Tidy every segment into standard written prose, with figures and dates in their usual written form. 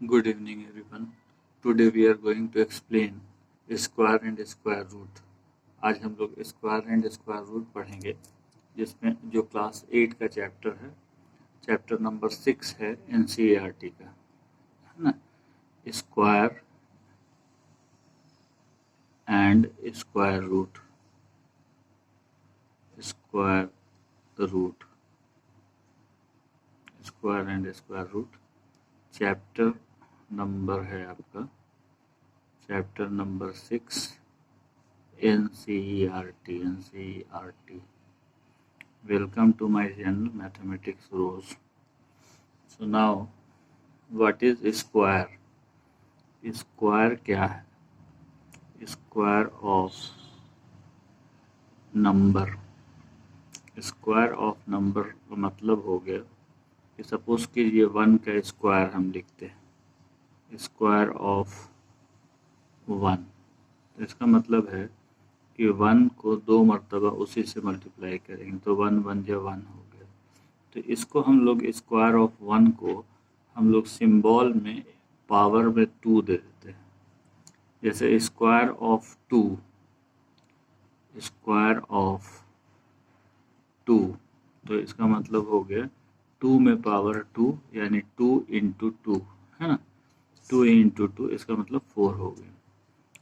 Good evening everyone. Today we are going to explain square and square root. आज हम लोग square and square root पढ़ेंगे, जिसमें जो क्लास 8 का चैप्टर है, चैप्टर नंबर 6 है NCERT का, है ना। Square and square root, square root, square and square root chapter number है आपका chapter number 6 NCERT. Welcome to my channel Mathematics Rose. So now, what is square? Square क्या है? Square of number. Square of number का मतलब हो गया कि suppose कीजिए 1 का स्क्वायर हम लिखते हैं, स्क्वायर ऑफ 1, तो इसका मतलब है कि 1 को 2 मरतबा उसी से मल्टीप्लाई करेंगे तो 1 1 जो 1 हो गया। तो इसको हम लोग स्क्वायर ऑफ 1 को हम लोग सिंबल में पावर में 2 दे देते हैं। जैसे स्क्वायर ऑफ 2, स्क्वायर ऑफ 2, तो इसका मतलब हो गया 2 में पावर 2 यानी 2 इंटू 2, है ना। 2 इंटू 2 इसका मतलब 4 हो गया।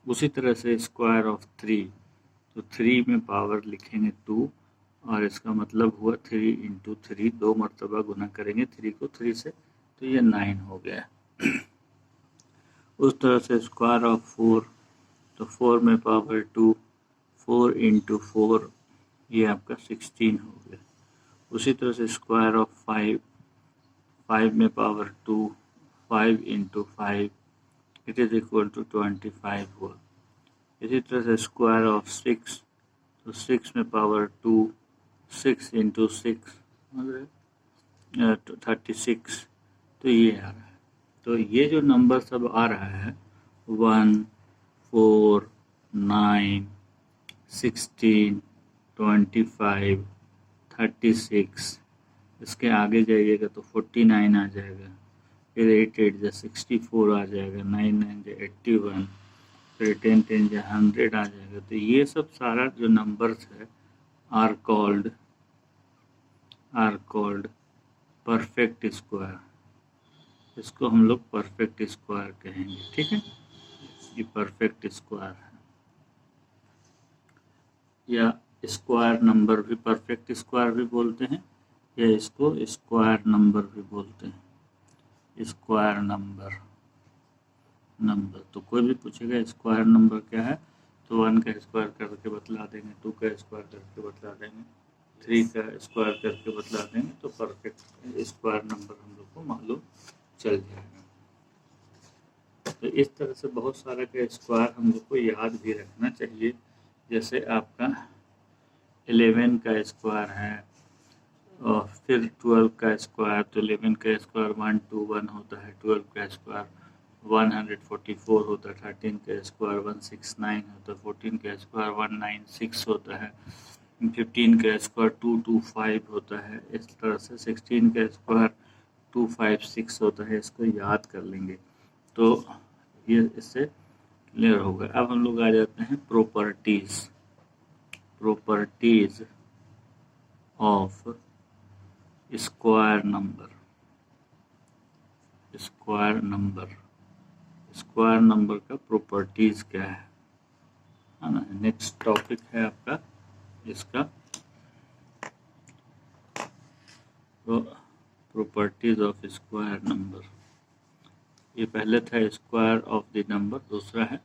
उसी तरह से स्क्वायर ऑफ 3, तो 3 में पावर लिखेंगे 2 और इसका मतलब हुआ 3 इंटू 3, 2 मरतबा गुना करेंगे 3 को 3 से, तो ये 9 हो गया। उस तरह से स्क्वायर ऑफ 4, तो 4 में पावर 2, 4 इंटू 4 ये आपका 16 हो गया। उसी तरह से स्क्वायर ऑफ 5, 5 में power 2, 5 into 5 it is equal to 25 हुआ। इसी तरह से स्क्वायर ऑफ 6, तो 6 में पावर 2, 6 इंटू 6 मतलब 36, तो ये आ रहा है। तो ये जो नंबर सब आ रहा है 1, 4, 9, 16, 25, 36, इसके आगे जाइएगा तो 49 आ जाएगा, फिर 8 8 जा 64 आ जाएगा, 9 9 जा 81, फिर 10 10 जा 100 आ जाएगा। तो ये सब सारा जो नंबर्स है आर कॉल्ड परफेक्ट स्क्वायर। इसको हम लोग परफेक्ट स्क्वायर कहेंगे, ठीक है। ये परफेक्ट स्क्वायर है, या स्क्वायर नंबर भी परफेक्ट स्क्वायर भी बोलते हैं, या इसको स्क्वायर नंबर भी बोलते हैं। स्क्वायर नंबर तो कोई भी पूछेगा स्क्वायर नंबर क्या है, तो 1 का स्क्वायर करके बतला देंगे, 2 का स्क्वायर करके बतला देंगे, 3 का स्क्वायर करके बतला देंगे, तो परफेक्ट स्क्वायर नंबर हम लोग को मालूम चल जाएगा। तो इस तरह से बहुत सारा का स्क्वायर हम लोग को याद भी रखना चाहिए। जैसे आपका 11 का स्क्वायर है, और फिर 12 का स्क्वायर, तो 11 का स्क्वायर 121 होता है, 12 का स्क्वायर 144 होता है, 13 का स्क्वायर 169 होता है, 14 का स्क्वायर 196 होता है, 15 का स्क्वायर 225 होता है। इस तरह से 16 का स्क्वायर 256 होता है। इसको याद कर लेंगे तो ये इससे क्लियर होगा। अब हम लोग आ जाते हैं properties of square number. Square number का प्रॉपर्टीज क्या है ना। नेक्स्ट टॉपिक है आपका इसका प्रॉपर्टीज ऑफ स्क्वायर नंबर। ये पहले था स्क्वायर ऑफ द नंबर, दूसरा है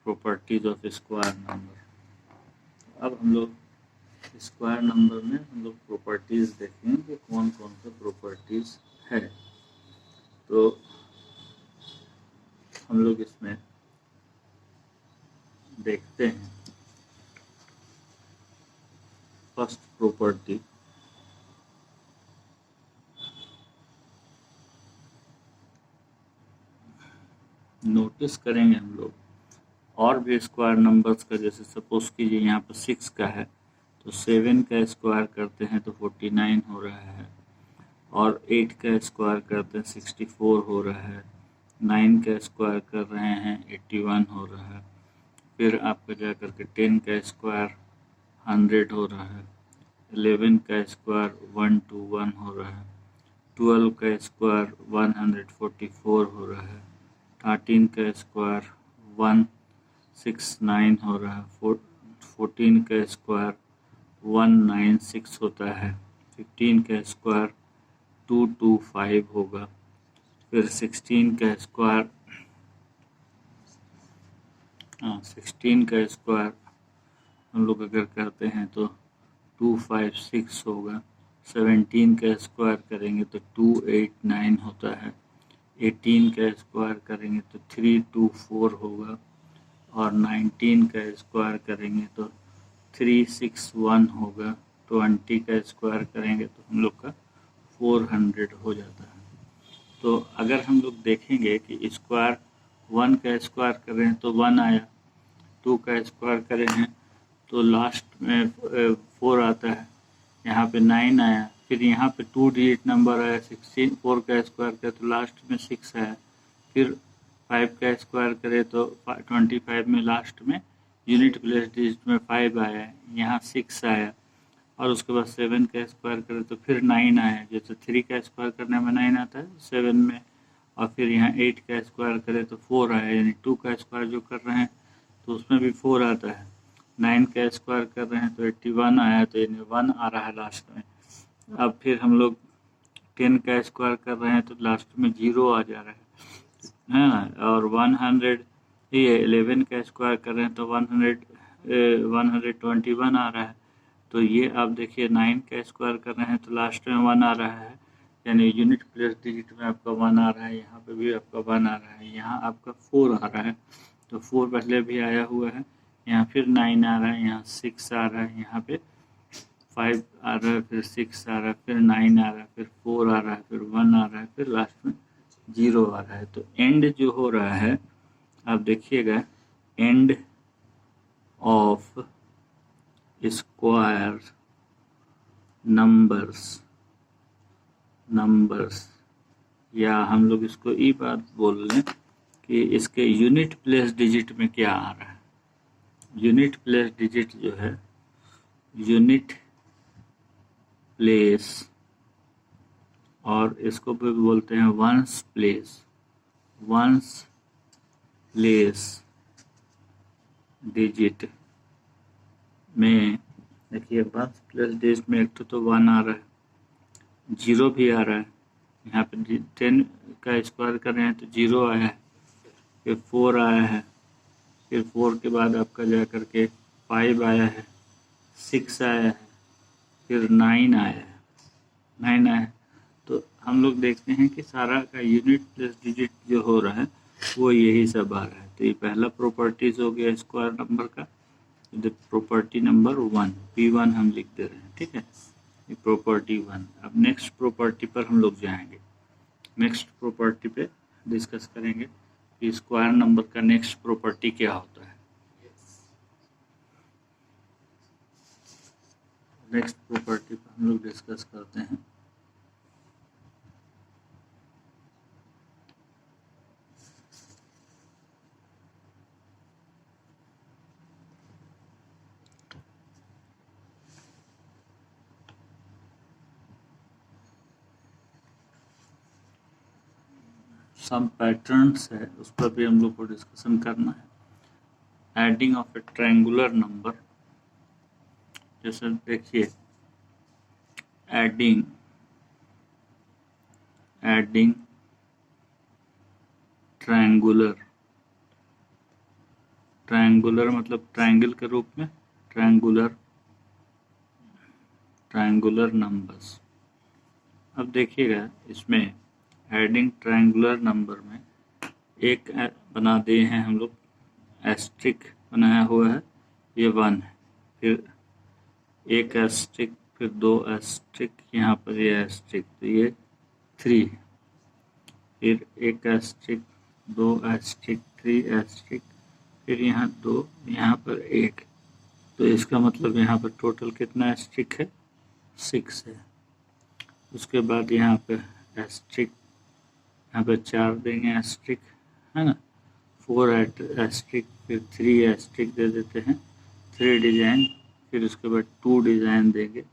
प्रॉपर्टीज ऑफ स्क्वायर नंबर। अब हम लोग स्क्वायर नंबर में हम लोग प्रॉपर्टीज देखेंगे कि कौन कौन सा प्रॉपर्टीज है। तो हम लोग इसमें देखते हैं फर्स्ट प्रॉपर्टी, नोटिस करेंगे हम लोग और भी स्क्वायर नंबर्स का। जैसे सपोज कीजिए यहाँ पर 6 का है, तो 7 का स्क्वायर करते हैं तो 49 हो रहा है, और 8 का स्क्वायर करते हैं 64 हो रहा है, 9 का स्क्वायर कर रहे हैं 81 हो रहा है। फिर आपका जा करके 10 का स्क्वायर 100 हो रहा है। 11 का स्क्वायर 121 हो रहा है। 12 का स्क्वायर 144 हो रहा है। 13 का स्क्वायर 169 हो रहा है। 14 का स्क्वायर 196 होता है। 15 का स्क्वायर 225 होगा। फिर 16 का स्क्वायर 16 का स्क्वायर हम लोग अगर करते हैं तो 256 होगा। 17 का स्क्वायर करेंगे तो 289 होता है। 18 का स्क्वायर करेंगे तो 324 होगा। और 19 का स्क्वायर करेंगे तो 361 होगा। 20 का स्क्वायर करेंगे तो हम लोग का 400 हो जाता है। तो अगर हम लोग देखेंगे कि स्क्वायर 1 का स्क्वायर कर रहे हैं तो 1 आया, 2 का स्क्वायर करें हैं तो लास्ट में 4 आता है, यहाँ पे 9 आया, फिर यहाँ पे 2 डिजिट नंबर आया 16। 4 का स्क्वायर करें तो लास्ट में 6 आया, फिर 5 का स्क्वायर करें तो 25 में लास्ट में यूनिट प्लेस डिजिट में 5 आया, यहाँ 6 आया। और उसके बाद 7 का स्क्वायर करें तो फिर 9 आया, जैसे 3 का स्क्वायर करने में 9 आता है 7 में। और फिर यहाँ 8 का स्क्वायर करें तो 4 आया, यानी 2 का स्क्वायर जो कर रहे हैं तो उसमें भी 4 आता है। 9 का स्क्वायर कर रहे हैं तो 81 आया, तो यानी 1 आ रहा है लास्ट में। अब फिर हम लोग 10 का स्क्वायर कर रहे हैं तो लास्ट में 0 आ जा रहा है ना। और 100 ये 11 का स्क्वायर कर रहे हैं तो 121 आ रहा है। तो ये आप देखिए 9 का स्क्वायर कर रहे हैं तो लास्ट में 1 आ रहा है, यानी यूनिट प्लेस डिजिट में आपका 1 आ रहा है। यहाँ पे भी आपका 1 आ रहा है, यहाँ आपका 4 आ रहा है, तो 4 पहले भी आया हुआ है। यहाँ फिर 9 आ रहा है, यहाँ 6 आ रहा है, यहाँ पे 5 आ रहा है, फिर 6 आ रहा है, फिर 9 आ रहा है, फिर 4 आ रहा है, फिर 1 आ रहा है, फिर लास्ट में 0 आ रहा है। तो एंड जो हो रहा है आप देखिएगा, एंड ऑफ स्क्वायर नंबर्स या हम लोग इसको ये बात बोल लें कि इसके यूनिट प्लेस डिजिट में क्या आ रहा है। यूनिट प्लेस डिजिट जो है, यूनिट प्लेस, और इसको भी बोलते हैं वंस प्लेस डिजिट में। देखिए वंस प्लेस डिजिट में एक तो 1 आ रहा है, 0 भी आ रहा है। यहाँ पे 10 का स्क्वायर कर रहे हैं तो 0 आया है, फिर 4 आया है, फिर 4 के बाद आपका जा करके 5 आया है, 6 आया है, फिर 9 आया है, 9 आया है। तो हम लोग देखते हैं कि सारा का यूनिट प्लस डिजिट जो हो रहा है वो यही सब आ रहा है। तो ये पहला प्रॉपर्टीज हो गया स्क्वायर नंबर का, प्रॉपर्टी नंबर 1 P1 हम लिख दे रहे हैं, ठीक है, ये प्रॉपर्टी 1। अब नेक्स्ट प्रॉपर्टी पर हम लोग जाएंगे, नेक्स्ट प्रॉपर्टी पे डिस्कस करेंगे कि स्क्वायर नंबर का नेक्स्ट प्रॉपर्टी क्या होता है। नेक्स्ट प्रॉपर्टी पर हम लोग डिस्कस करते हैं। सम पैटर्न्स है, उस पर भी हम लोग को डिस्कशन करना है। Adding of A triangular number, जैसे देखिए एडिंग ट्रायंगुलर मतलब ट्रायंगल के रूप में, ट्रायंगुलर नंबर्स। अब देखिएगा इसमें एडिंग ट्रायंगुलर नंबर में एक बना दिए हैं हम लोग, एस्ट्रिक बनाया हुआ है, ये 1 है, फिर एक एस्ट्रिक, फिर 2 एस्ट्रिक, यहाँ पर ये एस्ट्रिक, तो ये 3 है, फिर एक एस्ट्रिक, 2 एस्ट्रिक, 3 एस्ट्रिक, फिर यहाँ 2, यहाँ पर 1। तो इसका मतलब यहाँ पर टोटल कितना एस्ट्रिक है, 6 है। उसके बाद यहाँ पे एस्ट्रिक, यहाँ पे 4 देंगे एस्ट्रिक, है ना। 4 एस्ट्रिक, फिर 3 एस्ट्रिक दे देते हैं, 3 डिजाइन, फिर उसके बाद 2 डिजाइन देंगे,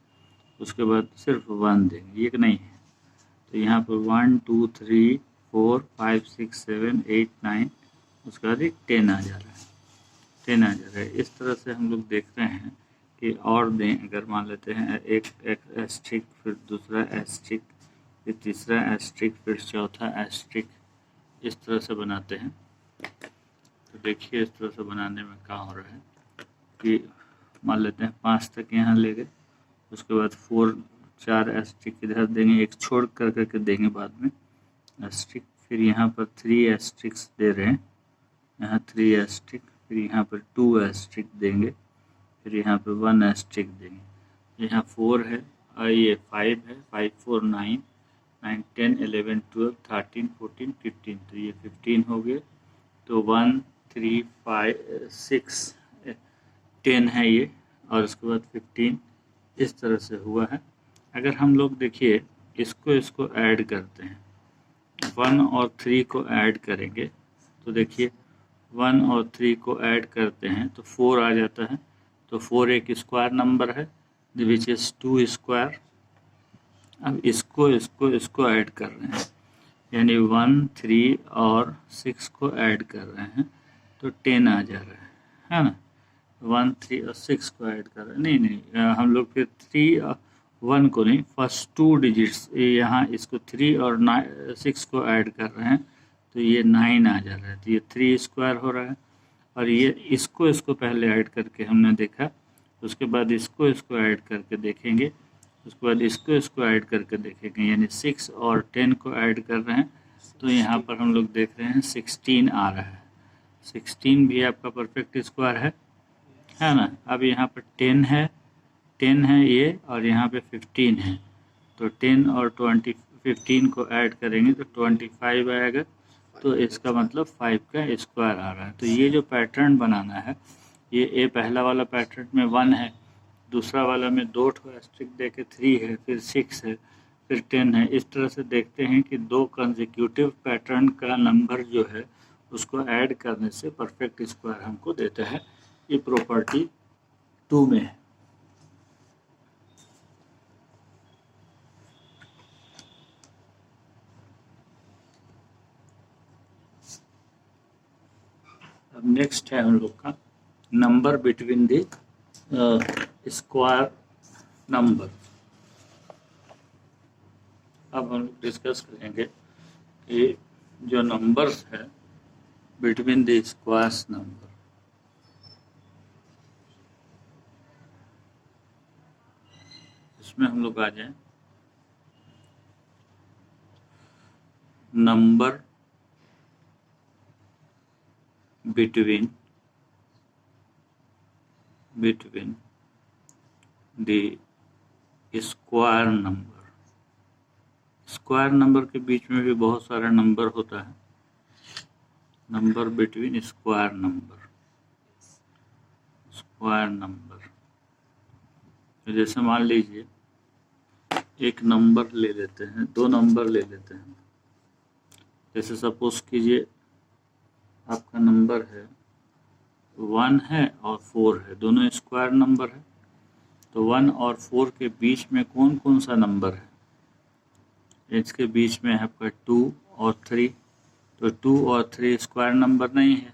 उसके बाद सिर्फ 1 देंगे, ये नहीं है। तो यहाँ पर 1 2 3 4 5 6 7 8 9, उसके बाद 10 आ जा रहा है, 10 आ जा रहा है। इस तरह से हम लोग देख रहे हैं कि और दें, अगर मान लेते हैं एक एस्ट्रिक, फिर दूसरा एस्ट्रिक, फिर तीसरा एस्ट्रिक, फिर चौथा एस्ट्रिक, इस तरह से बनाते हैं। तो देखिए इस तरह से बनाने में क्या हो रहा है कि मान लेते हैं 5 तक यहाँ ले गए, उसके बाद 4 एस्ट्रिक इधर देंगे, एक छोड़ कर करके देंगे बाद में एस्ट्रिक, फिर यहाँ पर 3 एस्ट्रिक्स दे रहे हैं, यहाँ 3 एस्ट्रिक, फिर यहाँ पर 2 एस्ट्रिक देंगे, फिर यहाँ पर 1 एस्ट्रिक देंगे। यहाँ 4 है और ये 5 है, 5 4 9 9 10 11 12 13 14 15, तो ये 15 हो गए। तो 1 3 5 6 10 है ये, और उसके बाद 15, इस तरह से हुआ है। अगर हम लोग देखिए इसको ऐड करते हैं, 1 और 3 को ऐड करेंगे, तो देखिए 1 और 3 को ऐड करते हैं तो 4 आ जाता है। तो 4 एक स्क्वायर नंबर है, विच इज़ 2 स्क्वायर। अब इसको ऐड कर रहे हैं, यानी 1 3 और 6 को ऐड कर रहे हैं, तो 10 आ जा रहा है ना। 1 3 और 6 को ऐड कर रहे हैं, नहीं हम लोग फिर 3 और 1 को नहीं, फर्स्ट 2 डिजिट्स यहाँ इसको 3 और 6 को ऐड कर रहे हैं, तो ये 9 आ जा रहा है, तो ये 3 स्क्वायर हो रहा है। और ये इसको पहले ऐड करके हमने देखा, उसके बाद इसको ऐड करके देखेंगे, उसके बाद इसको ऐड करके देखेंगे, यानी 6 और 10 को ऐड कर रहे हैं, तो यहाँ पर हम लोग देख रहे हैं 16 आ रहा है। 16 भी आपका परफेक्ट स्क्वायर है ना। अब यहाँ पर 10 है ये, और यहाँ पे 15 है, तो 10 और 15 को ऐड करेंगे तो 25 आएगा, तो इसका मतलब 5 का स्क्वायर आ रहा है। तो ये जो पैटर्न बनाना है, ये पहला वाला पैटर्न में 1 है, दूसरा वाला में 2 एस्ट्रिक दे के 3 है, फिर 6 है, फिर 10 है। इस तरह से देखते हैं कि 2 कंसेक्यूटिव पैटर्न का नंबर जो है उसको ऐड करने से परफेक्ट स्क्वायर हमको देता है। ये प्रॉपर्टी 2 में है। अब नेक्स्ट है हम लोग का number between the square number. अब हम डिस्कस करेंगे कि जो नंबर्स है बिटवीन द स्क्वायर्स नंबर, इसमें हम लोग आ जाए number between the square number. Square number के बीच में भी बहुत सारा नंबर होता है। नंबर बिटवीन स्क्वायर नंबर, तो जैसे मान लीजिए एक नंबर ले लेते हैं, 2 नंबर ले लेते हैं। जैसे सपोज कीजिए आपका नंबर है 1 है और 4 है, दोनों स्क्वायर नंबर है। तो 1 और 4 के बीच में कौन कौन सा नंबर है? इसके बीच में है आपका 2 और 3, तो 2 और 3 स्क्वायर नंबर नहीं है।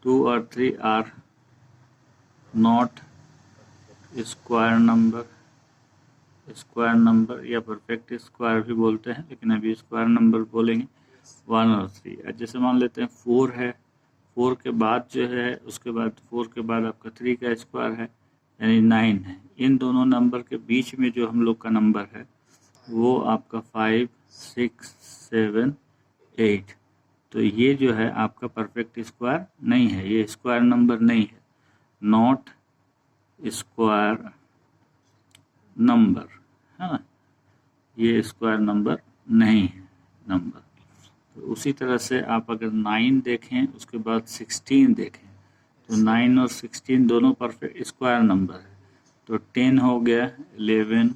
2 और 3 आर नॉट स्क्वायर नंबर या परफेक्ट स्क्वायर भी बोलते हैं, लेकिन अभी स्क्वायर नंबर बोलेंगे। 1 और 3, जैसे मान लेते हैं 4 है, 4 के बाद जो है, उसके बाद 4 के बाद आपका 3 का स्क्वायर है, यानी 9 है। इन दोनों नंबर के बीच में जो हम लोग का नंबर है वो आपका 5 6 7 8, तो ये जो है आपका परफेक्ट स्क्वायर नहीं है, ये स्क्वायर नंबर नहीं है, नॉट स्क्वायर नंबर, है ना, ये स्क्वायर नंबर नहीं है नंबर। तो उसी तरह से आप अगर 9 देखें, उसके बाद 16 देखें, तो 9 और 16 दोनों परफेक्ट स्क्वायर नंबर है। तो 10 हो गया, 11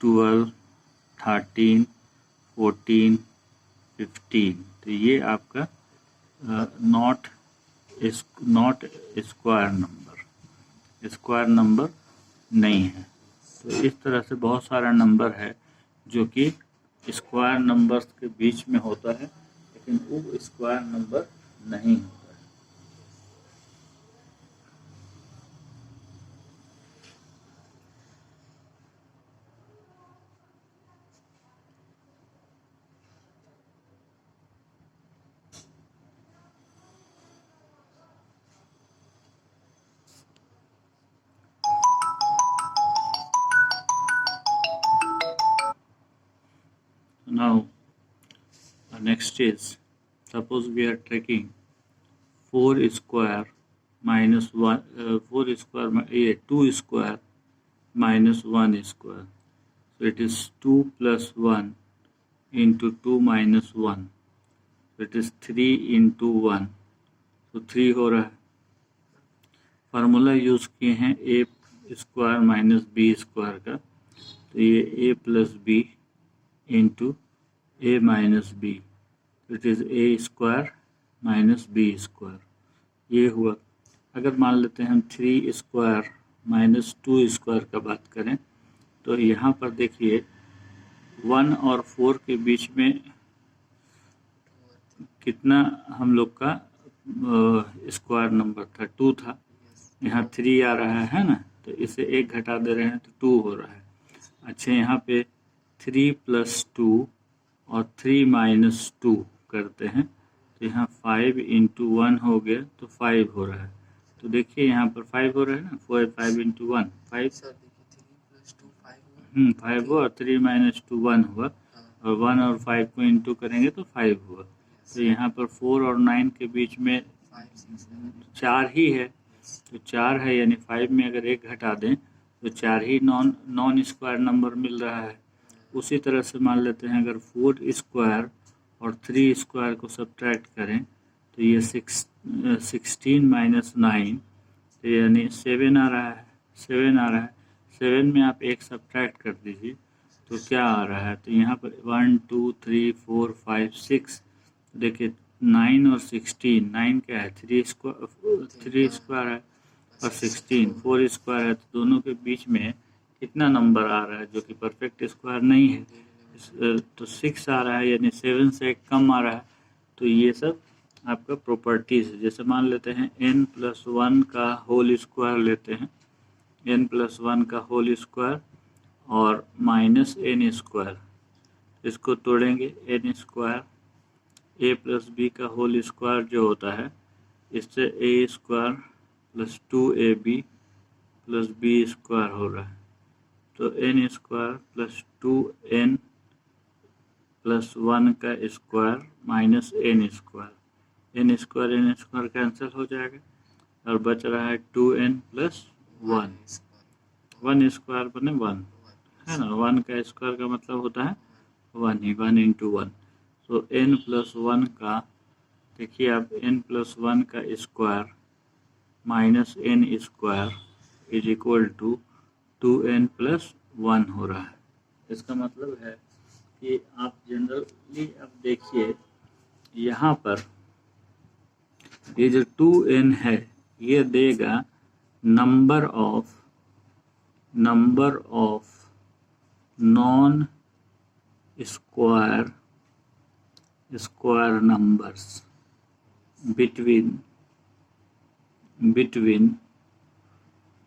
12 13 14 15, तो ये आपका नॉट स्क्वायर नंबर नहीं है। तो इस तरह से बहुत सारा नंबर है जो कि स्क्वायर नंबर्स के बीच में होता है, लेकिन वो स्क्वायर नंबर नहीं होता है। Now, next is, suppose we are taking 4 square minus 1, 4 square, 2 square minus 1 square. So it is 2 plus 1 into 2 minus 1. So it is 3 into 1. So 3 हो रहा है। फार्मूला यूज़ किए हैं a square minus B square का, तो ये a plus B into a minus B, it is a square minus B square, ये हुआ। अगर मान लेते हैं हम 3 स्क्वायर माइनस 2 स्क्वायर का बात करें, तो यहाँ पर देखिए 1 और 4 के बीच में कितना हम लोग का स्क्वायर नंबर था, 2 था। यहाँ 3 आ रहा है ना, तो इसे 1 घटा दे रहे हैं तो 2 हो रहा है। अच्छा, यहाँ पे 3 प्लस 2 और 3 माइनस 2 करते हैं, तो यहाँ 5 इंटू 1 हो गया, तो 5 हो रहा है। तो देखिए यहाँ पर 5 हो रहा है ना, 5 इंटू 1 5, 5 हुआ, 3 माइनस 2 1 हुआ, और 1 और 5 को इंटू करेंगे तो 5 हुआ। तो यहाँ पर 4 और 9 के बीच में 4 ही है, तो 4 है, यानी 5 में अगर 1 घटा दें तो 4 ही नॉन स्क्वायर नंबर मिल रहा है। उसी तरह से मान लेते हैं अगर 4 स्क्वायर और 3 स्क्वायर को सब्ट्रैक्ट करें, तो ये 16 माइनस 9, तो यानी 7 आ रहा है। 7 में आप 1 सब्ट्रैक्ट कर दीजिए तो क्या आ रहा है, तो यहाँ पर 1 2 3 4 5 6, देखिए 9 और 16, 9 क्या है, 3 स्क्वायर है, और 16 4 स्क्वायर है, तो दोनों के बीच में कितना नंबर आ रहा है जो कि परफेक्ट स्क्वायर नहीं है, तो 6 आ रहा है, यानी 7 से कम आ रहा है। तो ये सब आपका प्रॉपर्टीज है। जैसे मान लेते हैं n+1 का होल स्क्वायर लेते हैं, n+1 का होल स्क्वायर और माइनस n स्क्वायर, इसको तोड़ेंगे, n square a plus B का होल स्क्वायर जो होता है, इससे a square plus 2ab plus B square हो रहा है, तो n square plus 2n plus 1 का square minus n square cancel हो जाएगा, और बच रहा है 2n प्लस 1 स्क्वायर बने 1 है ना, 1 का स्क्वायर का मतलब होता है 1 ही, 1 इंटू 1। तो n+1 का, देखिए आप n+1 का square minus n square is equal to 2n plus 1 हो रहा है। इसका मतलब है कि आप जनरली अब देखिए यहाँ पर ये जो 2n है, ये देगा number of non square numbers between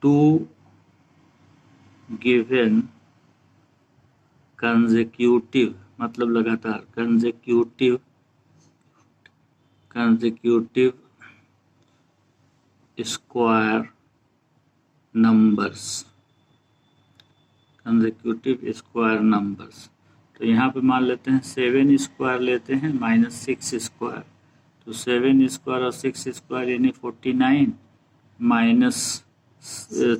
two given consecutive, मतलब लगातार consecutive स्क्वायर नंबर्स। तो यहाँ पे मान लेते हैं 7 स्क्वायर लेते हैं माइनस 6 स्क्वायर, तो 7 स्क्वायर और 6 स्क्वायर यानी 49 माइनस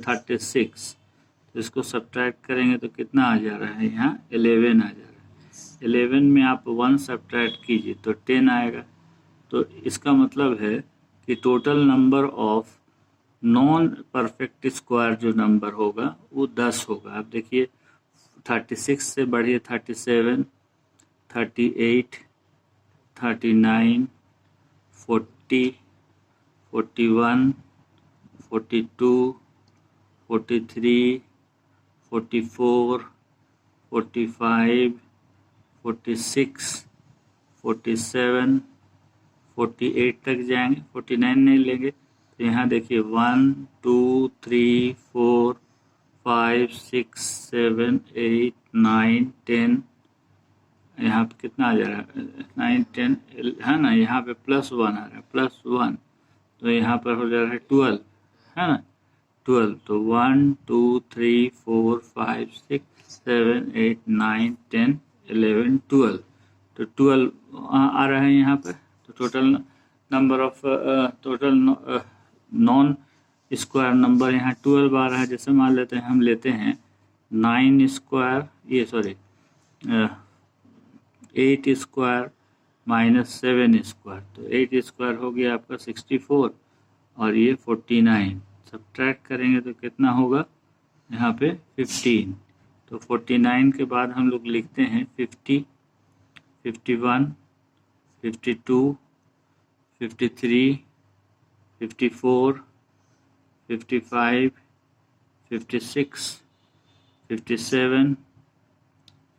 36, तो इसको सब्ट्रैक्ट करेंगे तो कितना आ जा रहा है, यहाँ 11 आ जा रहा है। 11 में आप 1 सब्ट्रैक्ट कीजिए तो 10 आएगा। तो इसका मतलब है कि total number of non perfect square जो नंबर होगा वो 10 होगा। आप देखिए 36 से बढ़िए 37, 38, 39, 40, 40, 41, 42, 43, 44, 45, 46, 47, 48 तक जाएंगे, 49 नहीं लेंगे। तो यहाँ देखिए 1, 2, 3, 4, 5, 6, 7, 8, 9, 10, यहाँ पे कितना आ जा रहा है 9, 10 है ना, यहाँ पे +1 आ रहा है, +1, तो यहाँ पर हो जा रहा है 12 है ना, 12। तो 1, 2, 3, 4, 5, 6, 7, 8, 9, 10, 11, 12, तो 12 आ रहा है यहाँ पर। तो total number of total non square number यहाँ 12 आ रहा है। जैसे मान लेते हैं हम लेते हैं 9 स्क्वायर, ये सॉरी 8 स्क्वायर माइनस 7 स्क्वायर, तो 8 स्क्वायर हो गया आपका 64 और ये 49, सब्ट्रैक्ट करेंगे तो कितना होगा यहाँ पे 15। तो 49 के बाद हम लोग लिखते हैं 50, 51, 52, 53, 54, 55, 56, 57,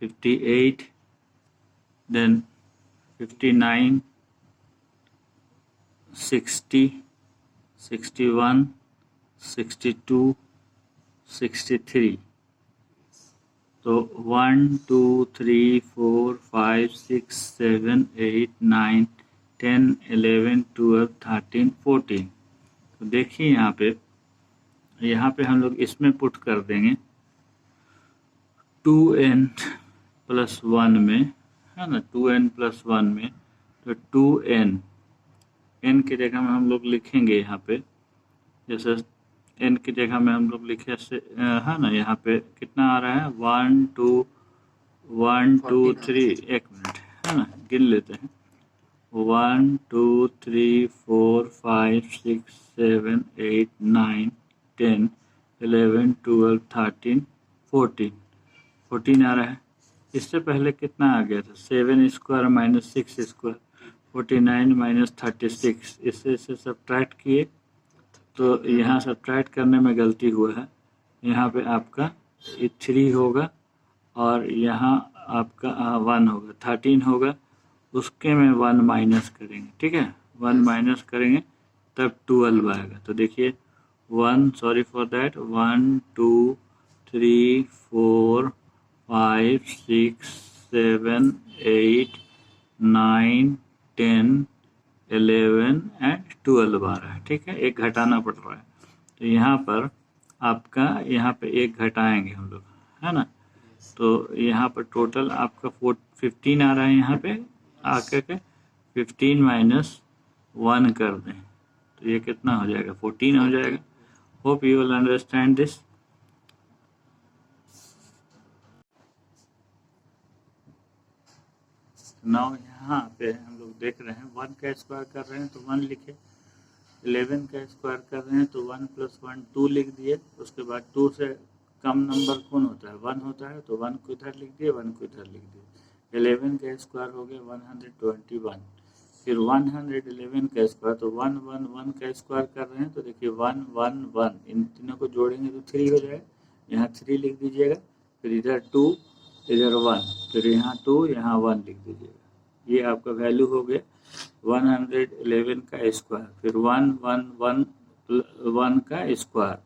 58, then 59, 60, 61, 62, 63। तो 1, 2, 3, 4, 5, 6, 7, 8, 9, 10, 11, 12, 13, 14। तो देखिए यहाँ पे हम लोग इसमें पुट कर देंगे 2n + 1 में, है ना, 2n + 1 में, तो 2n, n की जगह में हम लोग लिखेंगे यहाँ पे, जैसे n की जगह में हम लोग लिखे है ना, यहाँ पे कितना आ रहा है 1, 2, 1, 2, 3, एक मिनट है ना, गिन लेते हैं 1, 2, 3, 4, 5, 6, 7, 8, 9, 10, 11, 12, 13, 14, 14 आ रहा है। इससे पहले कितना आ गया था 7 स्क्वायर माइनस 6 स्क्वायर, 49 माइनस 36, इससे सब्ट्रैक्ट किए तो यहाँ सब्ट्रैक्ट करने में गलती हुआ है, यहाँ पे आपका 3 होगा और यहाँ आपका 1 होगा, 13 होगा, उसके में 1 माइनस करेंगे, ठीक है, 1 माइनस करेंगे तब 12 आएगा। तो देखिए 1, सॉरी फॉर दैट, 1, 2, 3, 4, 5, 6, 7, 8, 9, 10, 11 एंड 12 आ रहा है, ठीक है, एक घटाना पड़ रहा है। तो यहाँ पर आपका यहाँ पे एक घटाएंगे हम लोग, है ना, तो यहाँ पर टोटल आपका 15 आ रहा है, यहाँ पे आकर के 15 माइनस 1 कर दें तो ये कितना हो जाएगा 14 हो जाएगा। Hope you will understand this. Now यहाँ पे हम लोग देख रहे हैं 1 का स्क्वायर कर रहे हैं तो 1 लिखे, 11 का स्क्वायर कर रहे हैं तो 1 + 1 2 लिख दिए, उसके बाद 2 से कम नंबर कौन होता है 1 होता है, तो 1 को इधर लिख दिए, 1 को इधर लिख दिए। 11 का स्क्वायर हो गया 121, फिर 111 का स्क्वायर, तो 1, 1, 1 का स्क्वायर कर रहे हैं तो देखिए 1, 1, 1, इन तीनों को जोड़ेंगे तो 3 हो जाएगा, यहाँ 3 लिख दीजिएगा, फिर इधर 2, इधर 1, फिर यहाँ 2, यहाँ 1 लिख दीजिएगा, ये आपका वैल्यू हो गया 111 का स्क्वायर, फिर 1, 1, 1, 1 का स्क्वायर,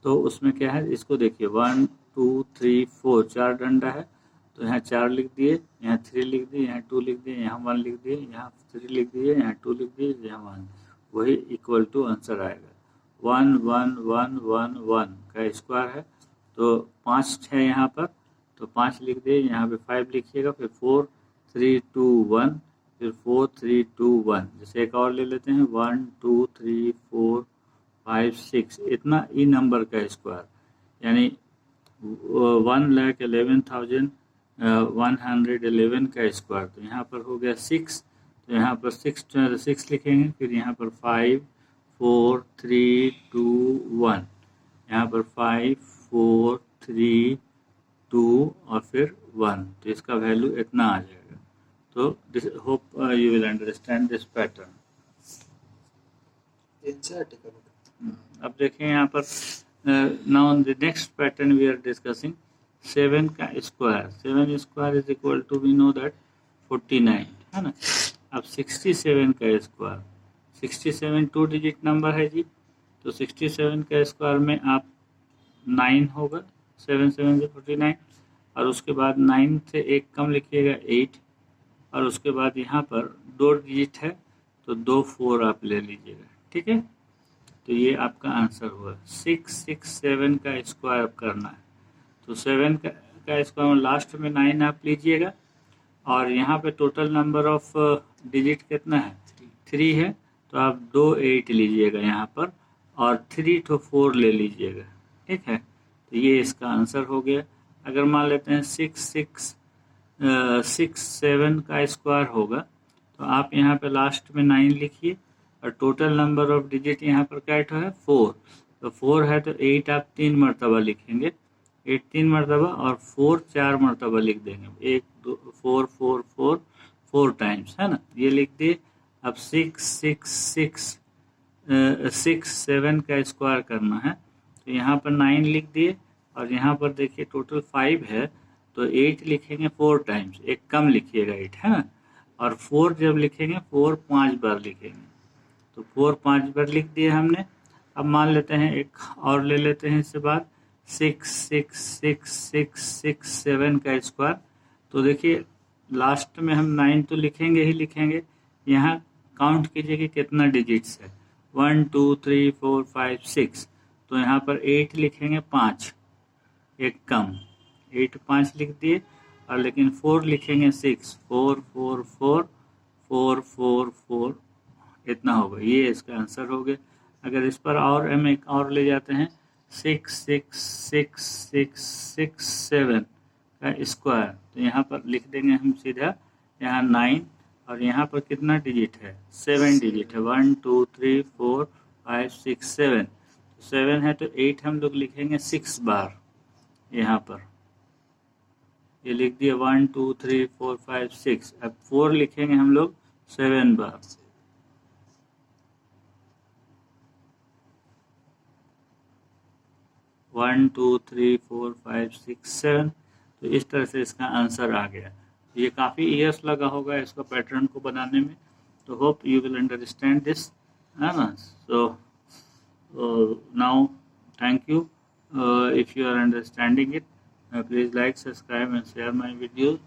तो उसमें क्या है, इसको देखिए 1, 2, 3, 4, 4 डंडा है, तो यहाँ 4 लिख दिए, यहाँ 3 लिख दिए, यहाँ 2 लिख दिए, यहाँ 1 लिख दिए, यहाँ 3 लिख दिए, यहाँ 2 लिख दिए, यहाँ 1, वही इक्वल टू आंसर आएगा 1, 1, 1, 1, 1 का स्क्वायर है, तो 5 है यहाँ पर, तो 5 लिख दिए, यहाँ पे 5 लिखिएगा, फिर 4, 3, 2, 1, फिर 4, 3, 2, 1, जैसे एक और ले लेते हैं 1, 2, 3, 4, 5, 6, इतना ई नंबर का स्क्वायर, यानी 1,11,111 का स्क्वायर, तो यहाँ पर हो गया 6, तो यहाँ पर 6 लिखेंगे, फिर यहाँ पर 5, 4, 3, 2, 1, यहाँ पर 5, 4, 3, 2 और फिर 1, तो इसका वैल्यू इतना आ जाएगा। तो this hope you will understand this pattern. अब देखें यहाँ पर now the next pattern we are discussing 7 का square. 7 square is equal to we know that 49 है ना। अब 67 का स्क्वायर, 67 2 डिजिट नंबर है जी, तो 67 का स्क्वायर में आप 9 होगा, 7 7 से 49, और उसके बाद 9 से एक कम लिखिएगा 8, और उसके बाद यहाँ पर 2 डिजिट है तो 2 4 आप ले लीजिएगा, ठीक है। तो ये आपका आंसर हुआ। 667 का स्क्वायर अब करना है, तो 7 का स्क्वायर में लास्ट में 9 आप लीजिएगा, और यहाँ पे टोटल नंबर ऑफ डिजिट कितना है 3 है, तो आप 2 8 लीजिएगा यहाँ पर, और 3 to 4 ले लीजिएगा, ठीक है। तो ये इसका आंसर हो गया। अगर मान लेते हैं 667 का स्क्वायर होगा, तो आप यहाँ पे लास्ट में 9 लिखिए, और टोटल नंबर ऑफ डिजिट यहाँ पर क्या है 4, तो 4 है तो 8 आप 3 मरतबा लिखेंगे, 8 3 मरतबा, और 4 4 मरतबा लिख देंगे, 1 2 4 4 4 4 टाइम्स, है ना, ये लिख दिए। अब 667 का स्क्वायर करना है, तो यहाँ पर 9 लिख दिए, और यहाँ पर देखिए टोटल 5 है, तो 8 लिखेंगे 4 टाइम्स, एक कम लिखिएगा 8, है ना, और 4 जब लिखेंगे 4 5 बार लिखेंगे, तो 4 5 बार लिख दिए हमने। अब मान लेते हैं एक और ले लेते हैं इससे बाद 66667 का स्क्वायर, तो देखिए लास्ट में हम 9 तो लिखेंगे ही लिखेंगे, यहाँ काउंट कीजिए कि कितना डिजिट्स है, 1 2 3 4 5 6, तो यहाँ पर 8 लिखेंगे 5, एक कम 8 5 लिख दिए, और लेकिन 4 लिखेंगे 6 4 4 4 4 4 4, इतना होगा, ये इसका आंसर हो गया। अगर इस पर और हम एक और ले जाते हैं 66667 का स्क्वायर, तो यहाँ पर लिख देंगे हम सीधा, यहाँ 9, और यहाँ पर कितना डिजिट है 7 डिजिट है, 1 2 3 4 5 6 7, 7 है तो 8 हम लोग लिखेंगे 6 बार, यहाँ पर ये लिख दिए 1 2 3 4 5 6, अब 4 लिखेंगे हम लोग 7 बार, 1 2 3 4 5 6 7, तो इस तरह से इसका आंसर आ गया। ये काफ़ी ईयर्स लगा होगा इसका पैटर्न को बनाने में, तो hope you will understand this, है ना। So now thank you, if you are understanding it, please like, subscribe and share my videos,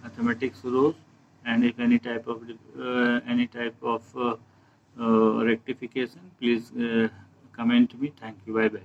mathematics rules, and if any type of rectification, please comment me. Thank you, bye bye.